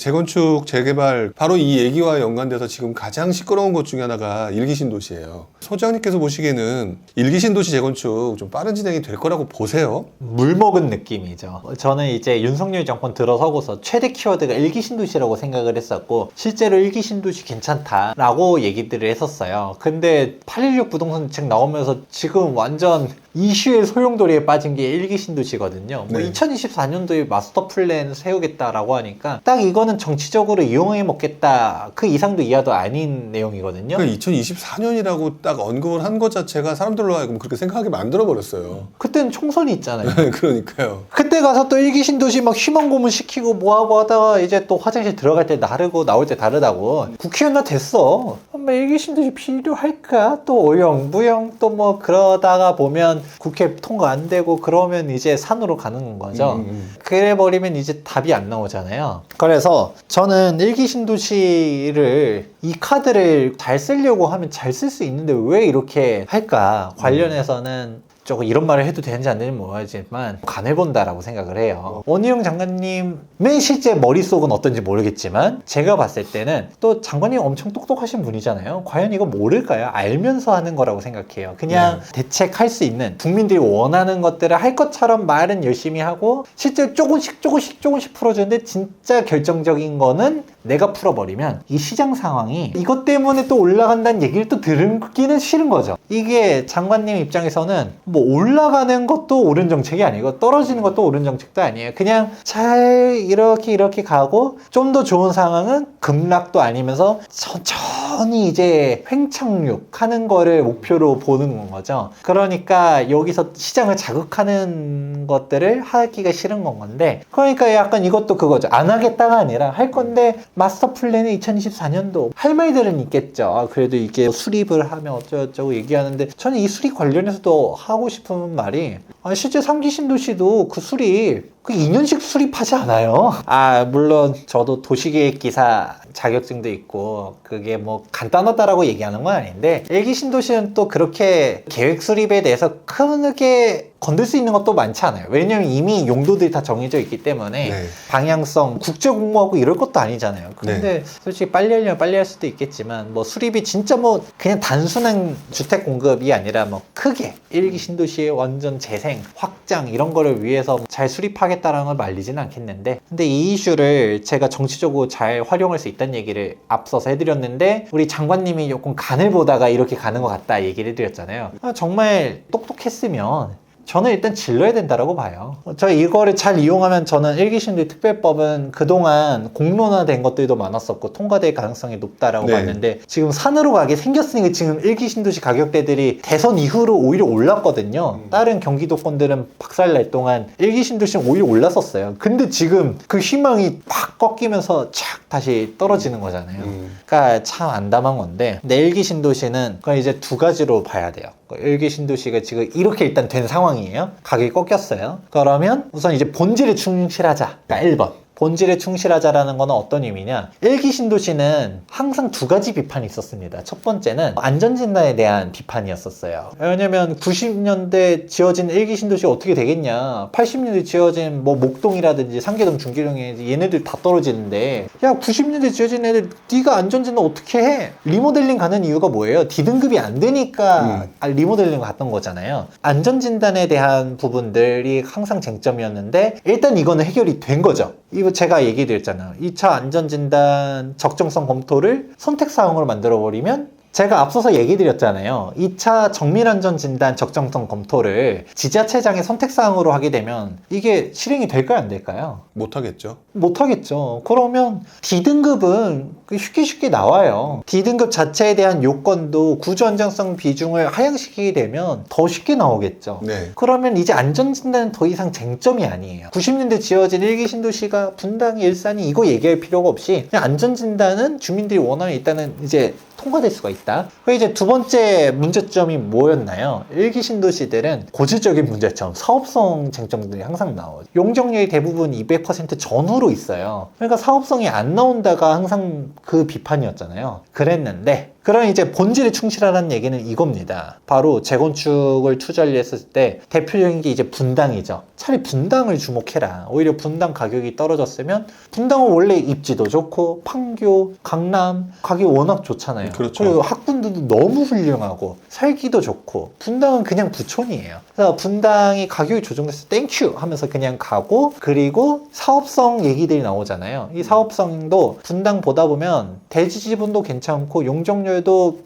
재건축, 재개발 바로 이 얘기와 연관돼서 지금 가장 시끄러운 것 중에 하나가 일기 신도시예요. 소장님께서 보시기에는 일기 신도시 재건축 좀 빠른 진행이 될 거라고 보세요? 물먹은 느낌이죠. 저는 이제 윤석열 정권 들어서고서 최대 키워드가 일기 신도시라고 생각을 했었고 실제로 일기 신도시 괜찮다라고 얘기들을 했었어요. 근데 816 부동산 대책 나오면서 지금 완전 이슈의 소용돌이에 빠진 게 일기 신도시거든요. 뭐 네. 2024년도에 마스터 플랜 세우겠다라고 하니까 딱 이거는 정치적으로 이용해 먹겠다. 그 이상도 이하도 아닌 내용이거든요. 그러니까 2024년이라고 딱 언급을 한 것 자체가 사람들로 하여금 그렇게 생각하게 만들어버렸어요. 그때는 총선이 있잖아요. 그러니까요. 그때 가서 또 일기 신도시 막 희망 고문 시키고 뭐하고 하다가 이제 또 화장실 들어갈 때 다르고 나올 때 다르다고. 국회의원 나 됐어. 뭐 일기 신도시 필요할까? 또 오영 무영 또 뭐 그러다가 보면 국회 통과 안 되고 그러면 이제 산으로 가는 거죠. 그래 버리면 이제 답이 안 나오잖아요. 그래서 저는 일기 신도시를 이 카드를 잘 쓰려고 하면 잘 쓸 수 있는데 왜 이렇게 할까? 관련해서는 조금 이런 말을 해도 되는지 안 되는지 모르겠지만 간해본다라고 생각을 해요. 원희룡 장관님의 실제 머릿속은 어떤지 모르겠지만 제가 봤을 때는 또 장관님 엄청 똑똑하신 분이잖아요. 과연 이거 모를까요? 알면서 하는 거라고 생각해요. 그냥 대책할 수 있는 국민들이 원하는 것들을 할 것처럼 말은 열심히 하고 실제 조금씩 풀어주는데 진짜 결정적인 거는 내가 풀어버리면 이 시장 상황이 이것 때문에 또 올라간다는 얘기를 또 듣기는 싫은 거죠. 이게 장관님 입장에서는 뭐 올라가는 것도 옳은 정책이 아니고 떨어지는 것도 옳은 정책도 아니에요. 그냥 잘 이렇게 가고 좀 더 좋은 상황은 급락도 아니면서 천천히 이제 횡착륙하는 거를 목표로 보는 거죠. 그러니까 여기서 시장을 자극하는 것들을 하기가 싫은 건데 그러니까 약간 이것도 그거죠. 안 하겠다가 아니라 할 건데 마스터 플랜은 2024년도 할 말들은 있겠죠. 그래도 이게 수립을 하면 어쩌고저쩌고 얘기하는데 저는 이 수립 관련해서도 하고 싶은 말이 실제 3기 신도시도 그 수립 그 2년씩 수립하지 않아요. 물론 저도 도시계획기사 자격증도 있고 그게 뭐 간단하다라고 얘기하는 건 아닌데 1기 신도시는 또 그렇게 계획 수립에 대해서 크게 건들 수 있는 것도 많지 않아요. 왜냐면 이미 용도들이 다 정해져 있기 때문에 방향성, 국제공모하고 이럴 것도 아니잖아요. 근데 솔직히 빨리 하려면 빨리 할 수도 있겠지만 뭐 수립이 진짜 뭐 그냥 단순한 주택 공급이 아니라 뭐 크게 1기 신도시의 완전 재생, 확장 이런 거를 위해서 잘 수립하겠다라는 걸 말리지는 않겠는데 근데 이 이슈를 제가 정치적으로 잘 활용할 수 있다는 얘기를 앞서서 해드렸는데 우리 장관님이 조금 간을 보다가 이렇게 가는 것 같다 얘기를 해드렸잖아요. 정말 똑똑했으면 저는 일단 질러야 된다라고 봐요. 저 이거를 잘 이용하면 저는 일기신도시 특별법은 그동안 공론화된 것들도 많았었고 통과될 가능성이 높다라고 봤는데 지금 산으로 가게 생겼으니까 지금 일기신도시 가격대들이 대선 이후로 오히려 올랐거든요. 다른 경기도권들은 박살날 동안 일기신도시는 오히려 올랐었어요. 근데 지금 그 희망이 팍 꺾이면서 착 다시 떨어지는 거잖아요. 그러니까 참 안담한 건데 근데 일기신도시는 그건 이제 두 가지로 봐야 돼요. 일기 신도시가 지금 이렇게 일단 된 상황이에요. 가격이 꺾였어요. 그러면 우선 이제 본질에 충실하자. 그러니까 1번. 본질에 충실하자라는 건 어떤 의미냐? 일기 신도시는 항상 두 가지 비판이 있었습니다. 첫 번째는 안전진단에 대한 비판이었었어요. 왜냐면 90년대 지어진 일기 신도시 어떻게 되겠냐? 80년대 지어진 뭐 목동이라든지 상계동, 중계동에 얘네들 다 떨어지는데 야 90년대 지어진 애들 네가 안전진단 어떻게 해? 리모델링 가는 이유가 뭐예요? D등급이 안 되니까 리모델링 갔던 거잖아요. 안전진단에 대한 부분들이 항상 쟁점이었는데 일단 이거는 해결이 된 거죠. 이거 제가 얘기 드렸잖아요. 2차 안전진단 적정성 검토를 선택사항으로 만들어버리면 제가 앞서서 얘기 드렸잖아요. 2차 정밀안전진단 적정성 검토를 지자체장의 선택사항으로 하게 되면 이게 실행이 될까요? 안 될까요? 못하겠죠. 못하겠죠. 그러면 D등급은 쉽게 나와요. D등급 자체에 대한 요건도 구조안정성 비중을 하향시키게 되면 더 쉽게 나오겠죠. 그러면 이제 안전진단은 더 이상 쟁점이 아니에요. 90년대 지어진 일기 신도시가 분당이 일산이 이거 얘기할 필요가 없이 그냥 안전진단은 주민들이 원하면 일단은 이제 통과될 수가 있다. 이제 두 번째 문제점이 뭐였나요? 일기 신도시들은 고질적인 문제점, 사업성 쟁점들이 항상 나오죠. 용적률이 대부분 200% 전후로 있어요. 그러니까 사업성이 안 나온다가 항상 그 비판이었잖아요. 그랬는데 그런 이제 본질에 충실하라는 얘기는 이겁니다. 바로 재건축을 투자를 했을 때 대표적인 게 이제 분당이죠. 차라리 분당을 주목해라. 오히려 분당 가격이 떨어졌으면 분당은 원래 입지도 좋고 판교, 강남 가격이 워낙 좋잖아요. 그렇죠. 그리고 학군들도 너무 훌륭하고 살기도 좋고 분당은 그냥 부촌이에요. 그래서 분당이 가격이 조정됐을 때 땡큐 하면서 그냥 가고 그리고 사업성 얘기들이 나오잖아요. 이 사업성도 분당 보다 보면 대지 지분도 괜찮고 용적률도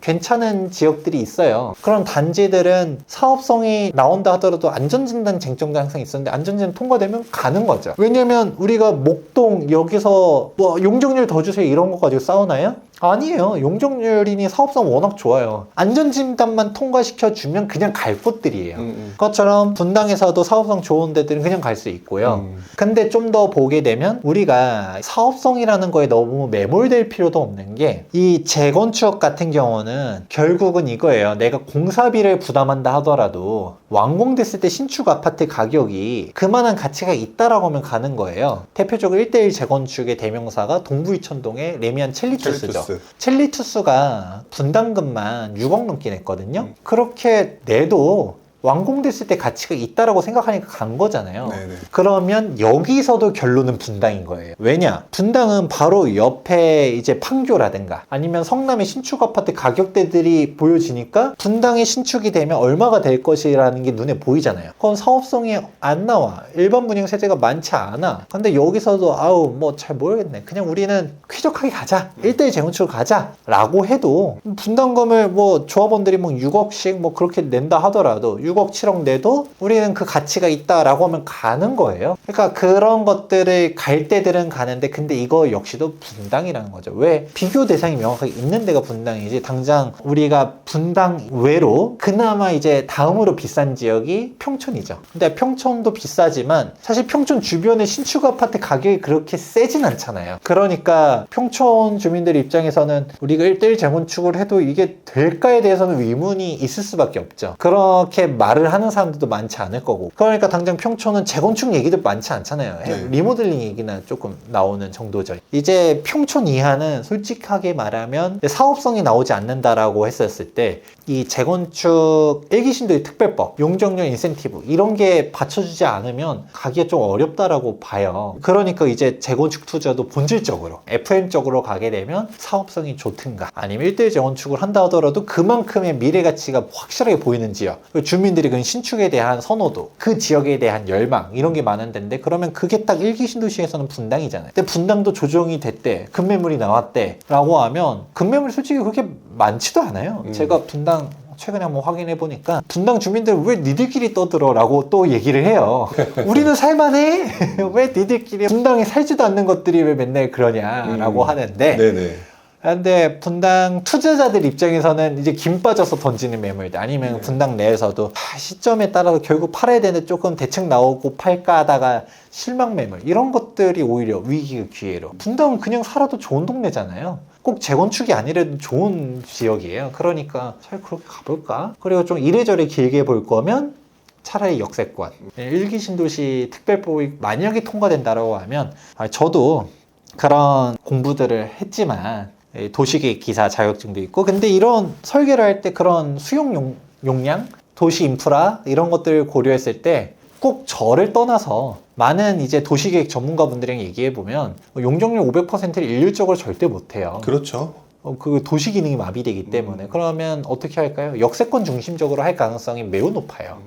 괜찮은 지역들이 있어요. 그런 단지들은 사업성이 나온다 하더라도 안전진단 쟁점도 항상 있었는데 안전진단 통과되면 가는 거죠. 왜냐면 우리가 목동 여기서 뭐 용적률 더 주세요 이런 거 가지고 싸우나요? 아니에요. 용적률이니 사업성 워낙 좋아요. 안전진단만 통과시켜주면 그냥 갈 곳들이에요. 그것처럼 분당에서도 사업성 좋은 데들은 그냥 갈 수 있고요. 근데 좀 더 보게 되면 우리가 사업성이라는 거에 너무 매몰될 필요도 없는 게 이 재건축 같은 경우는 결국은 이거예요. 내가 공사비를 부담한다 하더라도 완공됐을 때 신축 아파트 가격이 그만한 가치가 있다라고 하면 가는 거예요. 대표적으로 1대1 재건축의 대명사가 동부이천동의 레미안 첼리투스죠. 첼리투스가 분담금만 6억 넘게 냈거든요. 그렇게 내도 완공됐을 때 가치가 있다라고 생각하니까 간 거잖아요. 네네. 그러면 여기서도 결론은 분당인 거예요. 왜냐? 분당은 바로 옆에 이제 판교라든가 아니면 성남의 신축 아파트 가격대들이 보여지니까 분당의 신축이 되면 얼마가 될 것이라는 게 눈에 보이잖아요. 그건 사업성이 안 나와. 일반 분양 세대가 많지 않아. 근데 여기서도 아우 뭐 잘 모르겠네. 그냥 우리는 쾌적하게 가자. 1대1 재건축을 가자. 라고 해도 분담금을 뭐 조합원들이 뭐 6억씩 뭐 그렇게 낸다 하더라도 6억 7억 내도 우리는 그 가치가 있다라고 하면 가는 거예요. 그러니까 그런 것들을 갈 때들은 가는데 근데 이거 역시도 분당이라는 거죠. 왜? 비교 대상이 명확하게 있는 데가 분당이지 당장 우리가 분당 외로 그나마 이제 다음으로 비싼 지역이 평촌이죠. 근데 평촌도 비싸지만 사실 평촌 주변의 신축 아파트 가격이 그렇게 세진 않잖아요. 그러니까 평촌 주민들 입장에서는 우리가 1대1 재건축을 해도 이게 될까에 대해서는 의문이 있을 수밖에 없죠. 그렇게 말을 하는 사람들도 많지 않을 거고 그러니까 당장 평촌은 재건축 얘기도 많지 않잖아요. 네. 리모델링 얘기나 조금 나오는 정도죠. 이제 평촌 이하는 솔직하게 말하면 사업성이 나오지 않는다라고 했었을 때 이 재건축 일기신도의 특별법, 용적률 인센티브 이런 게 받쳐주지 않으면 가기가 좀 어렵다라고 봐요. 그러니까 이제 재건축 투자도 본질적으로 FM적으로 가게 되면 사업성이 좋든가 아니면 1대1 재건축을 한다 하더라도 그만큼의 미래 가치가 확실하게 보이는 지역 주민들이 그 신축에 대한 선호도 그 지역에 대한 열망 이런 게 많은 데인데 그러면 그게 딱 일기 신도시에서는 분당이잖아요. 근데 분당도 조정이 됐대 급매물이 나왔대 라고 하면 급매물이 솔직히 그렇게 많지도 않아요. 제가 분당 최근에 한번 확인해 보니까 분당 주민들 왜 니들끼리 떠들어 라고 또 얘기를 해요. 우리는 살만해. 왜 니들끼리 분당에 살지도 않는 것들이 왜 맨날 그러냐 라고 하는데 네네. 근데 분당 투자자들 입장에서는 이제 김 빠져서 던지는 매물들 아니면 분당 내에서도 시점에 따라서 결국 팔아야 되는데 조금 대책 나오고 팔까 하다가 실망 매물 이런 것들이 오히려 위기의 기회로 분당은 그냥 살아도 좋은 동네잖아요. 꼭 재건축이 아니라도 좋은 지역이에요. 그러니까 잘 그렇게 가볼까? 그리고 좀 이래저래 길게 볼 거면 차라리 역세권 일기 신도시 특별법이 만약에 통과된다라고 하면 저도 그런 공부들을 했지만 도시계획 기사 자격증도 있고 근데 이런 설계를 할 때 그런 수용 용량, 도시 인프라 이런 것들을 고려했을 때 꼭 저를 떠나서 많은 이제 도시계획 전문가분들이랑 얘기해 보면 용적률 500%를 일률적으로 절대 못해요. 그렇죠. 그 도시 기능이 마비되기 때문에 그러면 어떻게 할까요? 역세권 중심적으로 할 가능성이 매우 높아요.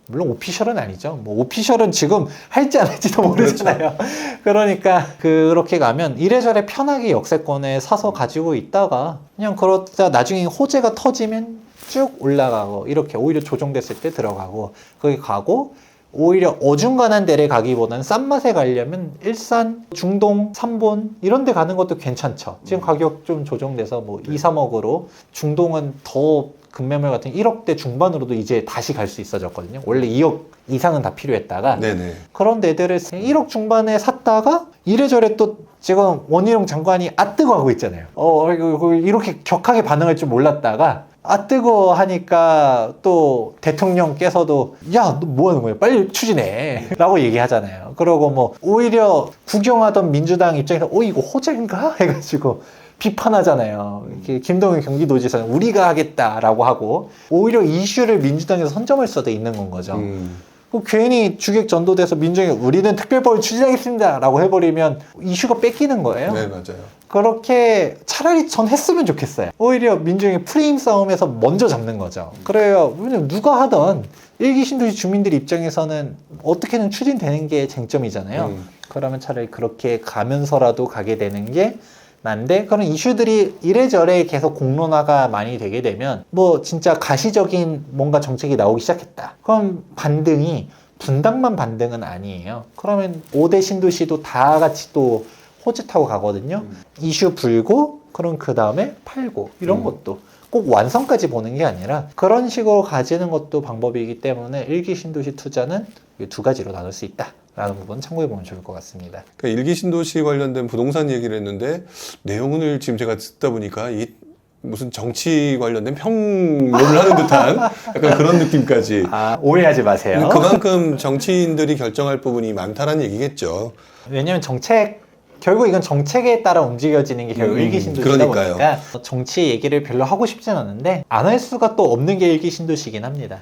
물론 오피셜은 아니죠. 뭐 오피셜은 지금 할지 안 할지도 모르잖아요. 그러니까 그렇게 가면 이래저래 편하게 역세권에 사서 가지고 있다가 그냥 그러다 나중에 호재가 터지면 쭉 올라가고 이렇게 오히려 조정됐을 때 들어가고 거기 가고 오히려 어중간한 데를 가기보다는 싼 맛에 가려면 일산, 중동, 삼본 이런 데 가는 것도 괜찮죠. 지금 가격 좀 조정돼서 뭐 2, 3억으로 중동은 더 급매물 같은 1억대 중반으로도 이제 다시 갈 수 있어졌거든요. 원래 2억 이상은 다 필요했다가 네네. 그런 데들을 1억 중반에 샀다가 이래저래 또 지금 원희룡 장관이 뜨거 하고 있잖아요. 이렇게 격하게 반응할 줄 몰랐다가 뜨거 하니까 또 대통령께서도 야, 너 뭐 하는 거야? 빨리 추진해. 라고 얘기하잖아요. 그러고 뭐 오히려 구경하던 민주당 입장에서 이거 호재인가? 해가지고 비판하잖아요. 이렇게 김동연 경기도지사는 우리가 하겠다라고 하고 오히려 이슈를 민주당에서 선점할 수도 있는 건 거죠. 괜히 주객 전도돼서 민정이 우리는 특별법을 추진하겠습니다 라고 해버리면 이슈가 뺏기는 거예요. 네, 맞아요. 그렇게 차라리 전 했으면 좋겠어요. 오히려 민정이 프레임 싸움에서 먼저 잡는 거죠. 그래요. 왜냐면 누가 하던 일기 신도시 주민들 입장에서는 어떻게든 추진되는 게 쟁점이잖아요. 그러면 차라리 그렇게 가면서라도 가게 되는 게 난데 그런 이슈들이 이래저래 계속 공론화가 많이 되게 되면 뭐 진짜 가시적인 뭔가 정책이 나오기 시작했다. 그럼 반등이 분당만 반등은 아니에요. 그러면 5대 신도시도 다 같이 또 호재 타고 가거든요. 이슈 불고 그럼 그 다음에 팔고 이런 것도 꼭 완성까지 보는 게 아니라 그런 식으로 가지는 것도 방법이기 때문에 일기 신도시 투자는 이 두 가지로 나눌 수 있다. 라는 부분 참고해 보면 좋을 것 같습니다. 그러니까 일기 신도시 관련된 부동산 얘기를 했는데 내용을 지금 제가 듣다 보니까 이 무슨 정치 관련된 평론을 하는 듯한 약간 그런 느낌까지. 오해하지 마세요. 그만큼 정치인들이 결정할 부분이 많다는 얘기겠죠. 왜냐면 결국 이건 정책에 따라 움직여지는 게 결국 일기 신도시다 그러니까요. 보니까 정치 얘기를 별로 하고 싶진 않은데 안 할 수가 또 없는 게 일기 신도시긴 합니다.